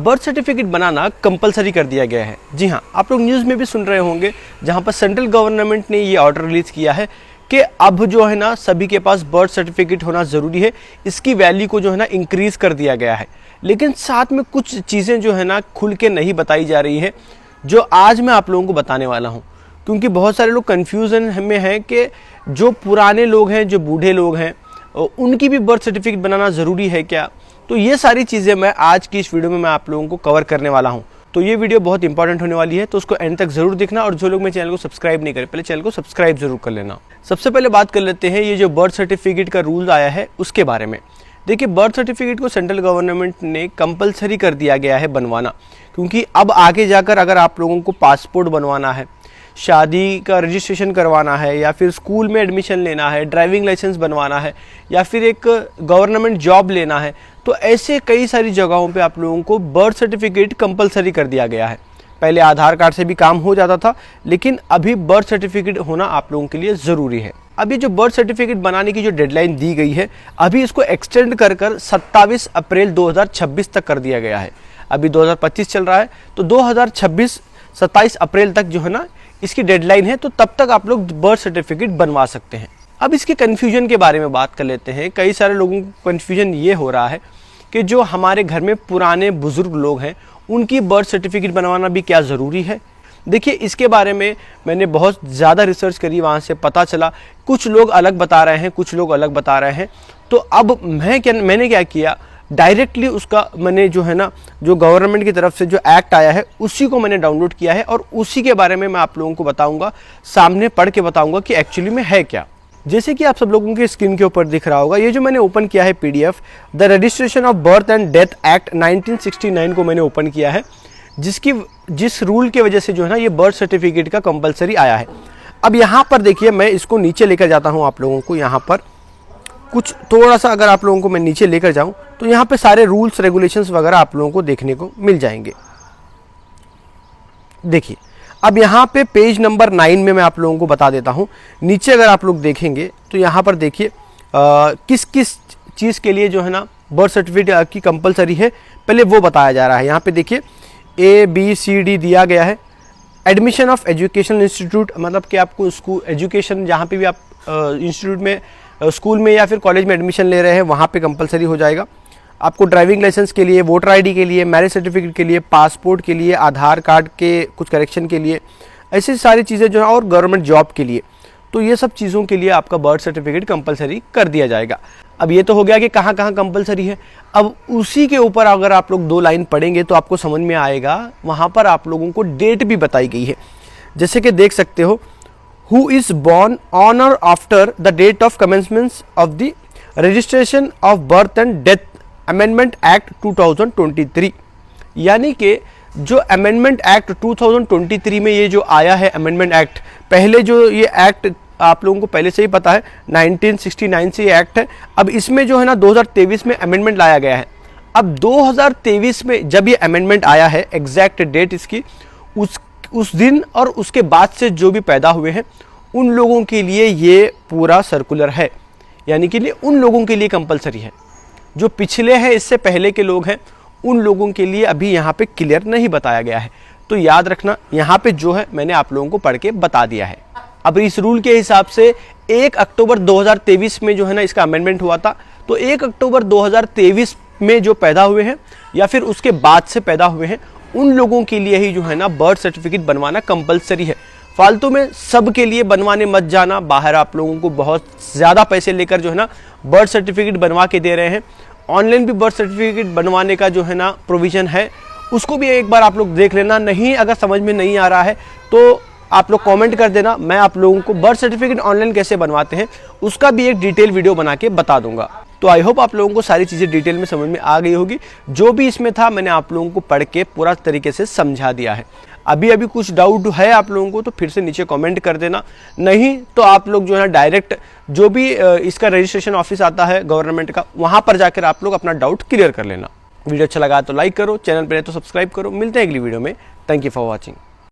अब birth certificate बनाना compulsory कर दिया गया है। जी हाँ, आप लोग न्यूज़ में भी सुन रहे होंगे, जहाँ पर सेंट्रल गवर्नमेंट ने ये ऑर्डर रिलीज़ किया है कि अब जो है ना सभी के पास बर्थ सर्टिफिकेट होना ज़रूरी है। इसकी वैल्यू को जो है ना इंक्रीज़ कर दिया गया है, लेकिन साथ में कुछ चीज़ें जो है ना खुल के नहीं बताई जा रही है, जो आज मैं आप लोगों को बताने वाला हूँ। क्योंकि बहुत सारे लोग कन्फ्यूज़न में हैं कि जो पुराने लोग हैं, जो बूढ़े लोग हैं, उनकी भी बर्थ सर्टिफिकेट बनाना ज़रूरी है क्या। तो ये सारी चीज़ें मैं आज की इस वीडियो में मैं आप लोगों को कवर करने वाला हूँ। तो ये वीडियो बहुत इंपॉर्टेंट होने वाली है, तो उसको एंड तक जरूर देखना। और जो लोग मेरे चैनल को सब्सक्राइब नहीं करें, पहले चैनल को सब्सक्राइब जरूर कर लेना। सबसे पहले बात कर लेते हैं ये जो बर्थ सर्टिफिकेट का रूल आया है उसके बारे में। देखिए, बर्थ सर्टिफिकेट को सेंट्रल गवर्नमेंट ने कंपलसरी कर दिया गया है बनवाना, क्योंकि अब आगे जाकर अगर आप लोगों को पासपोर्ट बनवाना है, शादी का रजिस्ट्रेशन करवाना है, या फिर स्कूल में एडमिशन लेना है, ड्राइविंग लाइसेंस बनवाना है, या फिर एक गवर्नमेंट जॉब लेना है, तो ऐसे कई सारी जगहों पे आप लोगों को बर्थ सर्टिफिकेट कंपलसरी कर दिया गया है। पहले आधार कार्ड से भी काम हो जाता था, लेकिन अभी बर्थ सर्टिफिकेट होना आप लोगों के लिए ज़रूरी है। अभी जो बर्थ सर्टिफिकेट बनाने की जो डेडलाइन दी गई है, अभी इसको एक्सटेंड कर 27 अप्रैल 2026 तक कर दिया गया है। अभी 2025 चल रहा है, तो 2026 27 अप्रैल तक जो है ना इसकी डेडलाइन है, तो तब तक आप लोग बर्थ सर्टिफिकेट बनवा सकते हैं। अब इसके कन्फ्यूजन के बारे में बात कर लेते हैं। कई सारे लोगों को कन्फ्यूजन ये हो रहा है कि जो हमारे घर में पुराने बुजुर्ग लोग हैं, उनकी बर्थ सर्टिफिकेट बनवाना भी क्या ज़रूरी है। देखिए, इसके बारे में मैंने बहुत ज़्यादा रिसर्च करी, वहाँ से पता चला कुछ लोग अलग बता रहे हैं, कुछ लोग अलग बता रहे हैं। तो अब मैंने क्या किया, डायरेक्टली उसका मैंने जो है ना जो गवर्नमेंट की तरफ से जो एक्ट आया है उसी को मैंने डाउनलोड किया है, और उसी के बारे में मैं आप लोगों को बताऊंगा, सामने पढ़ के बताऊंगा कि एक्चुअली में है क्या। जैसे कि आप सब लोगों की स्क्रीन के ऊपर दिख रहा होगा, ये जो मैंने ओपन किया है PDF, the registration of birth and death act 1969 को मैंने ओपन किया है, जिस रूल की वजह से जो है ना ये बर्थ सर्टिफिकेट का कंपलसरी आया है। अब यहाँ पर देखिए, मैं इसको नीचे लेकर जाता हूँ आप लोगों को। यहाँ पर कुछ थोड़ा सा अगर आप लोगों को मैं नीचे लेकर जाऊँ तो यहाँ पे सारे रूल्स रेगुलेशंस वगैरह आप लोगों को देखने को मिल जाएंगे। देखिए, अब यहाँ पे पेज नंबर 9 में मैं आप लोगों को बता देता हूँ। नीचे अगर आप लोग देखेंगे तो यहाँ पर देखिए किस किस चीज़ के लिए जो है ना बर्थ सर्टिफिकेट की कंपलसरी है, पहले वो बताया जा रहा है। यहाँ पे देखिए ABCD दिया गया है। एडमिशन ऑफ एजुकेशनल इंस्टीट्यूट, मतलब कि आपको स्कूल एजुकेशन जहाँ पे भी आप इंस्टीट्यूट में, स्कूल में या फिर कॉलेज में एडमिशन ले रहे हैं, वहाँ पे कंपलसरी हो जाएगा। आपको ड्राइविंग लाइसेंस के लिए, वोटर ID के लिए, मैरिज सर्टिफिकेट के लिए, पासपोर्ट के लिए, आधार कार्ड के कुछ करेक्शन के लिए, ऐसी सारी चीज़ें जो है, और गवर्नमेंट जॉब के लिए, तो ये सब चीज़ों के लिए आपका बर्थ सर्टिफिकेट कंपलसरी कर दिया जाएगा। अब ये तो हो गया कि कहाँ कहाँ कंपलसरी है। अब उसी के ऊपर अगर आप लोग 2 लाइन पढ़ेंगे तो आपको समझ में आएगा, वहाँ पर आप लोगों को डेट भी बताई गई है। जैसे कि देख सकते हो, who is born on or after the date of commencement of the registration of birth and death amendment act 2023। यानी कि जो अमेंडमेंट एक्ट 2023 में ये जो आया है अमेंडमेंट एक्ट, पहले जो ये एक्ट आप लोगों को पहले से ही पता है 1969 से ये एक्ट है। अब इसमें जो है ना 2023 में अमेंडमेंट लाया गया है। अब 2023 में जब ये अमेंडमेंट आया है, एग्जैक्ट डेट इसकी उस दिन और उसके बाद से जो भी पैदा हुए हैं उन लोगों के लिए ये पूरा सर्कुलर है, यानी कि उन लोगों के लिए कंपलसरी है। जो पिछले हैं, इससे पहले के लोग हैं, उन लोगों के लिए अभी यहाँ पे क्लियर नहीं बताया गया है। तो याद रखना, यहाँ पे जो है मैंने आप लोगों को पढ़ के बता दिया है। अब इस रूल के हिसाब से 1 अक्टूबर 2023 में जो है ना इसका अमेंडमेंट हुआ था, तो 1 अक्टूबर 2023 में जो पैदा हुए हैं या फिर उसके बाद से पैदा हुए हैं, उन लोगों के लिए ही जो है ना बर्थ सर्टिफिकेट बनवाना कंपलसरी है। फालतू में सब के लिए बनवाने मत जाना। बाहर आप लोगों को बहुत ज़्यादा पैसे लेकर जो है ना बर्थ सर्टिफिकेट बनवा के दे रहे हैं। ऑनलाइन भी बर्थ सर्टिफिकेट बनवाने का जो है ना प्रोविज़न है, उसको भी एक बार आप लोग देख लेना। नहीं, अगर समझ में नहीं आ रहा है तो आप लोग कमेंट कर देना, मैं आप लोगों को बर्थ सर्टिफिकेट ऑनलाइन कैसे बनवाते हैं उसका भी एक डिटेल वीडियो बना के बता दूंगा। तो आई होप आप लोगों को सारी चीज़ें डिटेल में समझ में आ गई होगी। जो भी इसमें था मैंने आप लोगों को पढ़ के पूरा तरीके से समझा दिया है। अभी कुछ डाउट है आप लोगों को तो फिर से नीचे कमेंट कर देना, नहीं तो आप लोग जो है डायरेक्ट जो भी इसका रजिस्ट्रेशन ऑफिस आता है गवर्नमेंट का, वहाँ पर जाकर आप लोग अपना डाउट क्लियर कर लेना। वीडियो अच्छा लगा तो लाइक करो, चैनल पर है तो सब्सक्राइब करो। मिलते हैं अगली वीडियो में। Thank you for watching.